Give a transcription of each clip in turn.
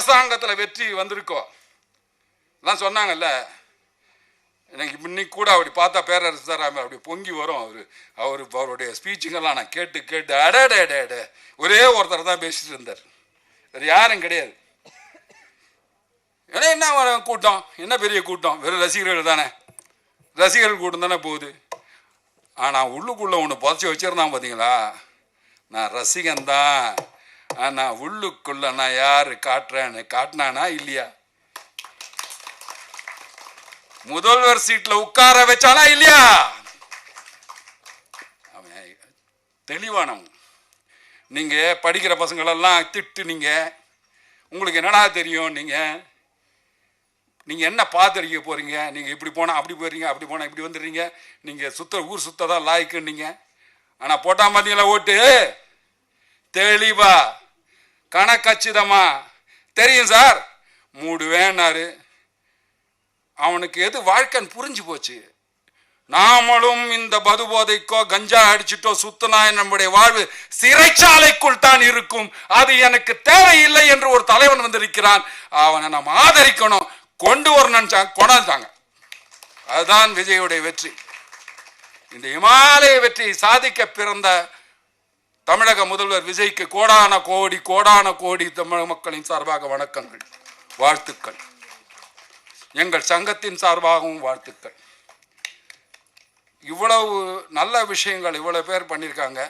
அரசாங்கத்தில் வெற்றி வந்திருக்கோம் எல்லாம் சொன்னாங்கல்ல. எனக்கு இன்னைக்கு கூட அப்படி பார்த்தா பேரரசு சார் அப்படி பொங்கி வரும். அவருடைய ஸ்பீச்சுங்கெல்லாம் நான் கேட்டு அடே ஒரே ஒருத்தர் தான் பேசிட்டு இருந்தார், வேறு யாரும் கிடையாது. ஏன்னா என்ன கூட்டம், என்ன பெரிய கூட்டம், வெறும் ரசிகர்கள் தானே, ரசிகர்கள் கூட்டம் தானே போகுது. ஆனால் உள்ளுக்குள்ளே ஒன்று புதைச்சி வச்சிருந்தான் பார்த்தீங்களா, நான் ரசிகன்தான், ஆனால் உள்ளுக்குள்ள நான் யார் காட்டுறேன்னு காட்டினானா இல்லையா, முதல்வர் சீட்ல உட்கார வச்சானா இல்லையா, அவன் தெளிவானவன். நீங்க படிக்கிற பசங்களெல்லாம் திட்டுனீங்க, உங்களுக்கு என்னடா தெரியும், நீங்க என்ன பார்த்துருக்க போறீங்க, நீங்க இப்படி போனா அப்படி போறீங்க, அப்படி போனா இப்படி வந்துடுறீங்க, நீங்க ஊர் சுத்ததான் லாய்க்குன்னீங்க. ஆனா போட்டா பார்த்தீங்களா ஓட்டு, தெளிவா கணக்கச்சிதமா தெரியும் சார், மூடுவேன்னாரு. அவனுக்கு எது வாழ்க்கைன்னு புரிஞ்சு போச்சு. நாமளும் இந்த மது போதைக்கோ கஞ்சா அடிச்சுட்டோ சுத்தனா நம்முடைய வாழ்வு சிறைச்சாலைக்குள் தான் இருக்கும், அது எனக்கு தேவையில்லை என்று ஒரு தலைவன் வந்திருக்கிறான். அவனை நாம் ஆதரிக்கணும், கொண்டு வரணும், கொண்டாந்தாங்க. அதுதான் விஜயுடைய வெற்றி. இந்த இமாலய வெற்றியை சாதிக்க பிறந்த தமிழக முதல்வர் விஜய்க்கு கோடான கோடி தமிழக மக்களின் சார்பாக வணக்கங்கள், வாழ்த்துக்கள். எங்கள் சங்கத்தின் சார்பாகவும் வாழ்த்துக்கள். இவ்வளவு நல்ல விஷயங்கள் இவ்வளவு பேர் பண்ணியிருக்காங்க.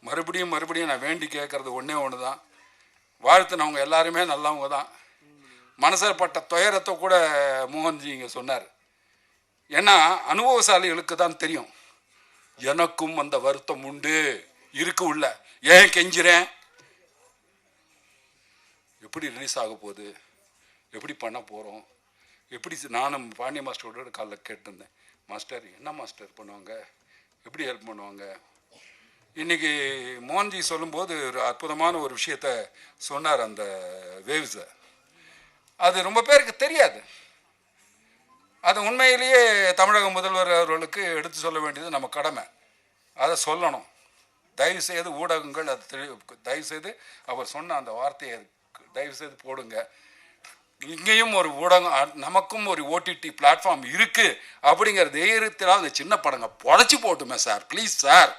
மறுபடியும் நான் வேண்டி கேட்கறது ஒன்று தான், வாழ்த்துனவங்க எல்லாருமே நல்லவங்க தான். மனசில் பட்ட துயரத்தை கூட மோகன்ஜி இங்கே சொன்னார். ஏன்னா அனுபவசாலிகளுக்கு தான் தெரியும். எனக்கும் அந்த வருத்தம் உண்டு, இருக்கு உள்ள. ஏன் கெஞ்சிறேன், எப்படி ரிலீஸ் ஆக போகுது, எப்படி பண்ண போகிறோம், எப்படி. நானும் பாண்டிய மாஸ்டரோட காலைல கேட்டிருந்தேன், மாஸ்டர் என்ன மாஸ்டர் பண்ணுவாங்க, எப்படி ஹெல்ப் பண்ணுவாங்க. இன்னைக்கு மோகன்ஜி சொல்லும்போது ஒரு அற்புதமான ஒரு விஷயத்த சொன்னார். அந்த வேவ்ஸை அது ரொம்ப பேருக்கு தெரியாது. அது உண்மையிலேயே தமிழக முதல்வர் அவர்களுக்கு எடுத்து சொல்ல வேண்டியது நம்ம கடமை, அதை சொல்லணும். தயவுசெய்து ஊடகங்கள் அது தயவுசெய்து அவர் சொன்ன அந்த வார்த்தையை தயவுசெய்து போடுங்க. இங்கேயும் ஒரு ஊடகம், நமக்கும் ஒரு ஓடிடி பிளாட்ஃபார்ம் இருக்கு அப்படிங்கிற தைரியத்தில் அந்த சின்ன படங்க பொழைச்சி போட்டுமே சார், ப்ளீஸ் சார்.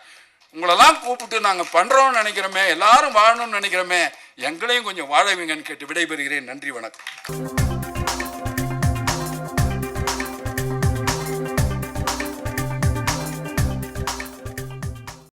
உங்களெல்லாம் கூப்பிட்டு நாங்கள் பண்ணுறோம்னு நினைக்கிறோமே, எல்லாரும் வாழணும்னு நினைக்கிறோமே, எங்களையும் கொஞ்சம் வாழவீங்கன்னு கேட்டு விடைபெறுகிறேன். நன்றி, வணக்கம்.